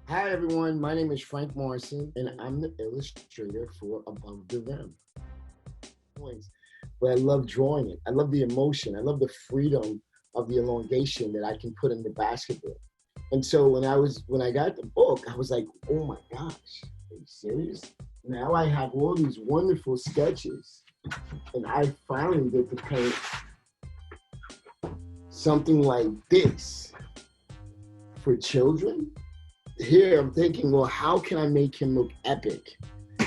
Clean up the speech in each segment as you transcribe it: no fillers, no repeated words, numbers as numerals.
Hi everyone, my name is Frank Morrison and I'm the illustrator for Above the Rim. But I love drawing it. I love the emotion. I love the freedom of the elongation that I can put into basketball. And so when I got the book, I was like, oh my gosh, are you serious? Now I have all these wonderful sketches and I finally get to paint something like this for children. Here I'm thinking, well, how can I make him look epic?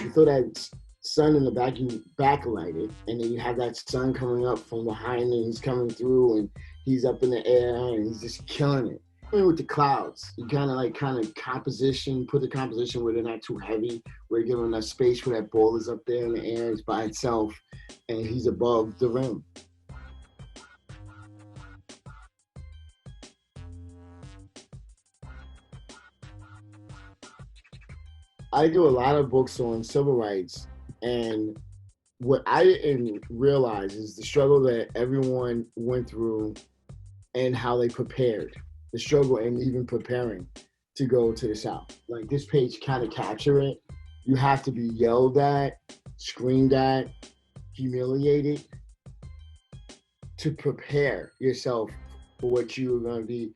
You throw that sun in the back, you backlight it, and then you have that sun coming up from behind, and he's coming through, and he's up in the air, and he's just killing it. I mean, with the clouds, you kind of composition, put the composition where they're not too heavy, where you're giving enough space where that ball is up there in the air, it's by itself, and he's above the rim. I do a lot of books on civil rights, and what I didn't realize is the struggle that everyone went through and how they prepared, the struggle and even preparing to go to the South. Like this page kind of capture it. You have to be yelled at, screamed at, humiliated to prepare yourself for what you're going to be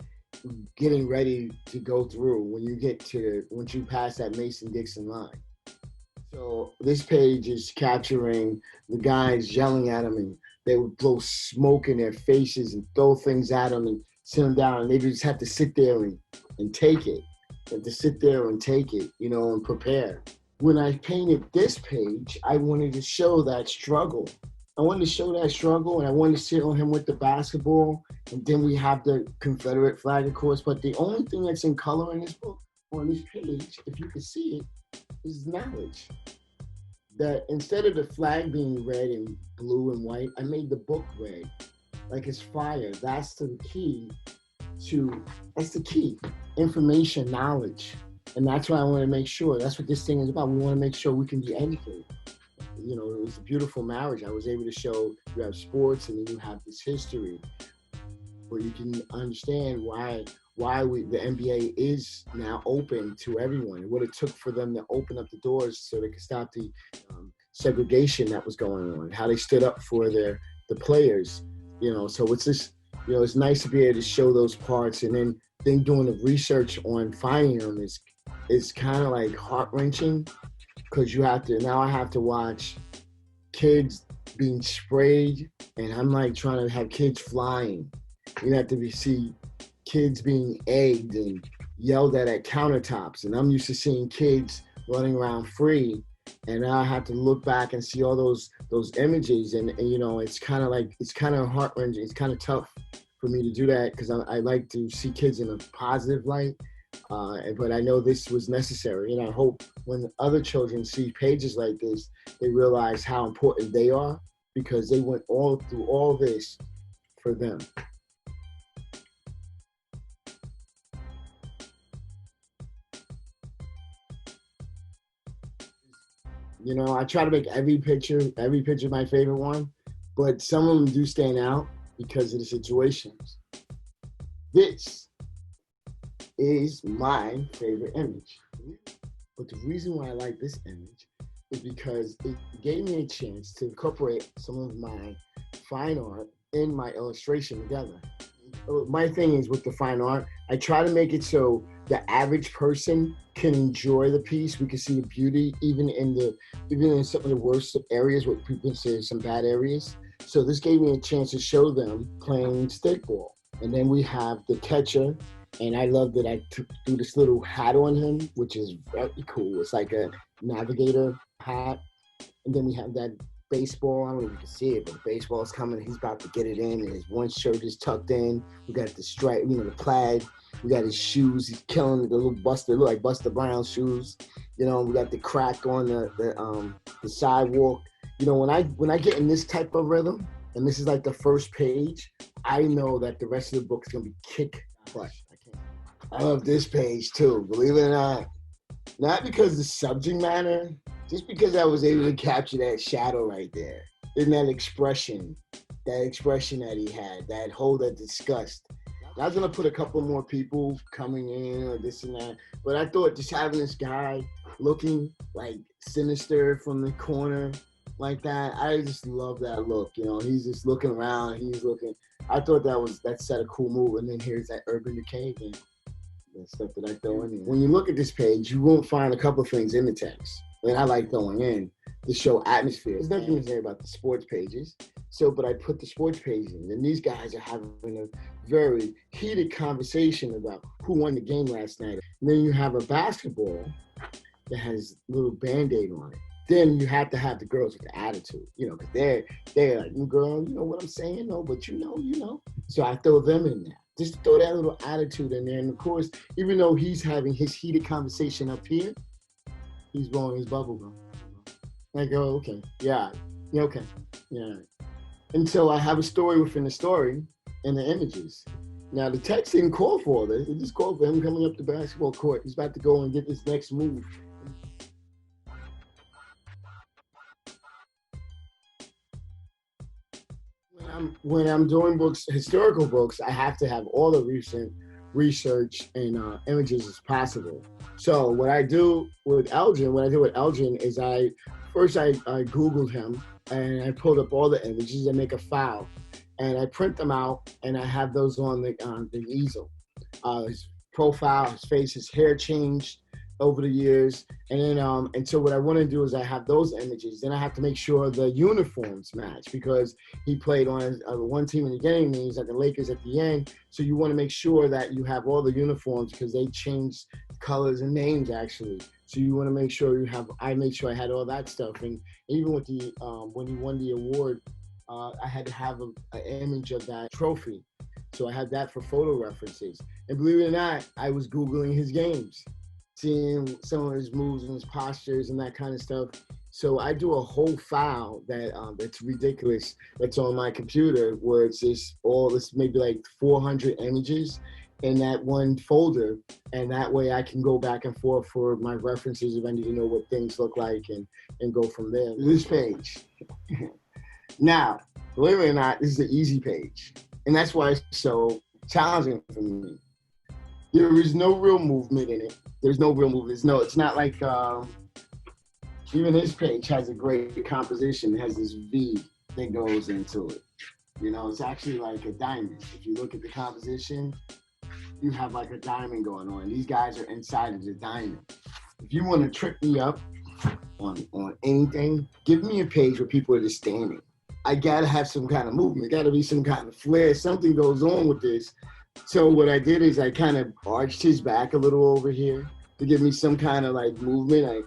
getting ready to go through when you get to once you pass that Mason Dixon line. So this page is capturing the guys yelling at them, and they would blow smoke in their faces and throw things at them and sit them down, and they just have to sit there and take it, and to sit there and take it, and prepare. When I painted this page, I wanted to show that struggle. I wanted to show that struggle, and I wanted to sit on him with the basketball, and then we have the Confederate flag, of course. But the only thing that's in color in this book, on this page, if you can see it, is knowledge. That instead of the flag being red and blue and white, I made the book red, like it's fire. That's the key, information, knowledge. And that's why I want to make sure, that's what this thing is about. We want to make sure we can be educated. It was a beautiful marriage. I was able to show you have sports and then you have this history where you can understand why the NBA is now open to everyone, what it took for them to open up the doors so they could stop the segregation that was going on, how they stood up for the players. So it's just it's nice to be able to show those parts, and then doing the research on finding them is kind of like heart wrenching because I have to watch kids being sprayed, and I'm like trying to have kids flying. You have to see kids being egged and yelled at countertops, and I'm used to seeing kids running around free, and now I have to look back and see all those images, and it's kind of heart wrenching. It's kind of tough for me to do that because I like to see kids in a positive light. But I know this was necessary, and I hope when other children see pages like this, they realize how important they are because they went all through all this for them. I try to make every picture my favorite one, but some of them do stand out because of the situations. This is my favorite image. But the reason why I like this image is because it gave me a chance to incorporate some of my fine art in my illustration together. My thing is with the fine art, I try to make it so the average person can enjoy the piece. We can see the beauty even in some of the worst areas, what people consider some bad areas. So this gave me a chance to show them playing stickball. And then we have the catcher, and I love that I threw this little hat on him, which is very cool. It's like a navigator hat. And then we have that baseball. I don't know if you can see it, but the baseball is coming. He's about to get it in, and his one shirt is tucked in. We got the stripe, the plaid. We got his shoes. He's killing the little Buster, look like Buster Brown shoes. We got the crack on the sidewalk. When I get in this type of rhythm, and this is like the first page, I know that the rest of the book is gonna be kick butt. I love this page too, believe it or not. Not because the subject matter, just because I was able to capture that shadow right there. And that expression that he had, that disgust. I was gonna put a couple more people coming in or this and that, but I thought just having this guy looking like sinister from the corner like that, I just love that look. You know, he's just looking around, he's looking. I thought that set a cool move, and then here's that Urban Decay again. The stuff that I throw in here. When you look at this page, you won't find a couple of things in the text. And I like throwing in to show atmosphere. There's nothing to say about the sports pages. So, but I put the sports pages in, and these guys are having a very heated conversation about who won the game last night. And then you have a basketball that has a little Band-Aid on it. Then you have to have the girls with the attitude, you know, because they're like, girl, you know what I'm saying? No, but you know. So I throw them in there. Just throw that little attitude in there. And of course, even though he's having his heated conversation up here, he's blowing his bubble gum. I go, okay, yeah, okay, yeah. Until I have a story within the story and the images. Now, the text didn't call for all this. It just called for him coming up the basketball court. He's about to go and get this next move. When I'm doing books, historical books, I have to have all the recent research and images as possible. So what I do with Elgin is I Googled him and I pulled up all the images and make a file, and I print them out and I have those on the easel. His profile, his face, his hair changed over the years, and then and so what I want to do is I have those images. Then I have to make sure the uniforms match because he played on one team in the beginning, and he's at the Lakers at the end. So you want to make sure that you have all the uniforms because they changed colors and names actually. So you want to make sure you have. I made sure I had all that stuff, and even with the when he won the award, I had to have an image of that trophy. So I had that for photo references. And believe it or not, I was Googling his games, seeing some of his moves and his postures and that kind of stuff. So I do a whole file that's ridiculous. That's on my computer where it's just this maybe like 400 images in that one folder. And that way I can go back and forth for my references if I need to know what things look like and go from there. This page. Now, believe it or not, this is the easy page. And that's why it's so challenging for me. There is no real movement in it. There's no real movement. It's not like, even this page has a great composition. It has this V that goes into it. You know, it's actually like a diamond. If you look at the composition, you have like a diamond going on. These guys are inside of the diamond. If you want to trip me up on anything, give me a page where people are just standing. I gotta have some kind of movement. Gotta be some kind of flair. Something goes on with this. So what I did is I kind of arched his back a little over here to give me some kind of like movement. I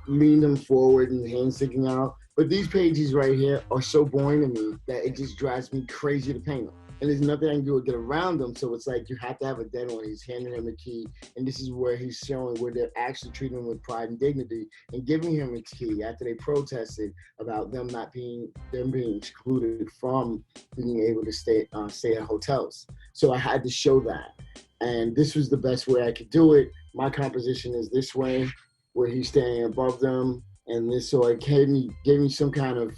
leaned him forward and hands sticking out. But these pages right here are so boring to me that it just drives me crazy to paint them. And there's nothing I can do to get around them. So it's like you have to have a deadline. He's handing him a key. And this is where he's showing where they're actually treating him with pride and dignity and giving him a key after they protested about them being excluded from being able to stay at hotels. So I had to show that. And this was the best way I could do it. My composition is this way, where he's standing above them. And this, so it gave me some kind of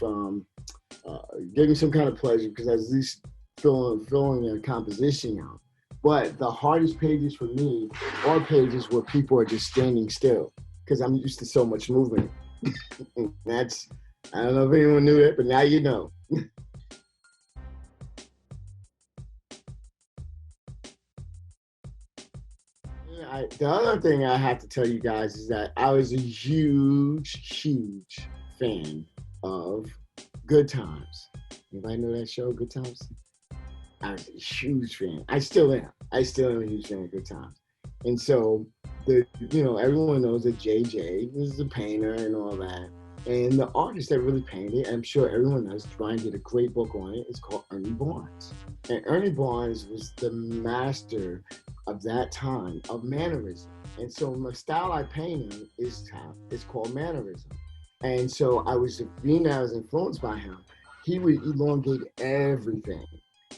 pleasure because I was at least filling a composition out. But the hardest pages for me are pages where people are just standing still because I'm used to so much movement. I don't know if anyone knew that, but now you know. The other thing I have to tell you guys is that I was a huge fan of Good Times. Anybody know that show, Good Times? I was a huge fan. I still am a huge fan of Good Times. And so, everyone knows that JJ was the painter and all that. And the artist that really painted, I'm sure everyone knows, Brian did a great book on it. It's called Ernie Barnes. And Ernie Barnes was the master of that time of mannerism. And so the style I paint in is called mannerism. And so I was influenced by him. He would elongate everything.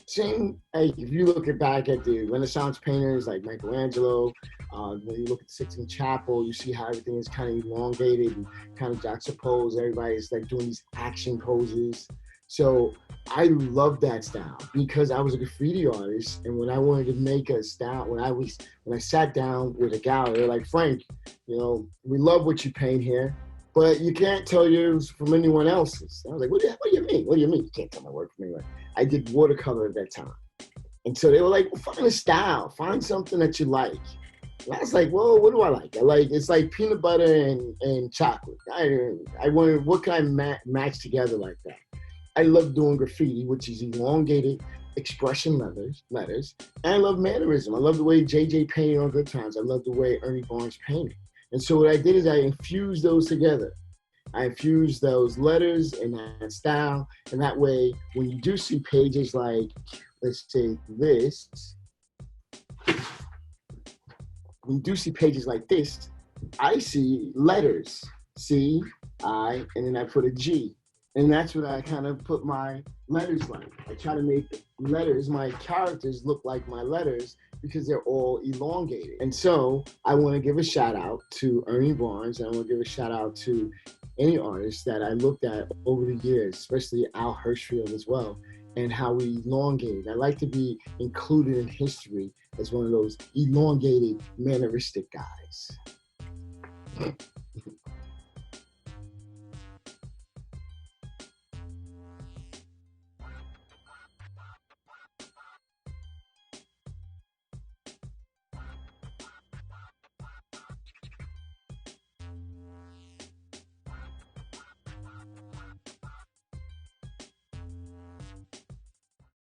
Same, if you look back at the Renaissance painters like Michelangelo, when you look at the Sistine Chapel, you see how everything is kind of elongated and kind of juxtaposed. Everybody's like doing these action poses. So I love that style because I was a graffiti artist, and when I wanted to make a style, when I sat down with a gallery, they're like, Frank, we love what you paint here, but you can't tell yours from anyone else's. And I was like, what do you mean? What do you mean you can't tell my work from anyone? I did watercolor at that time. And so they were like, well, find a style, find something that you like. And I was like, well, what do I like? It's like peanut butter and chocolate. I wanted, what can I match together like that? I love doing graffiti, which is elongated expression letters. And I love mannerism. I love the way JJ painted on Good Times. I love the way Ernie Barnes painted. And so what I did is I infused those together. I infused those letters and that style. And that way, when you do see pages like, let's say this, when you do see pages like this, I see letters, C, I, and then I put a G. And that's what I kind of put my letters like. I try to make letters, my characters look like my letters because they're all elongated. And so I want to give a shout out to Ernie Barnes, and I want to give a shout out to any artist that I looked at over the years, especially Al Hirschfield as well, and how we elongated. I like to be included in history as one of those elongated, manneristic guys.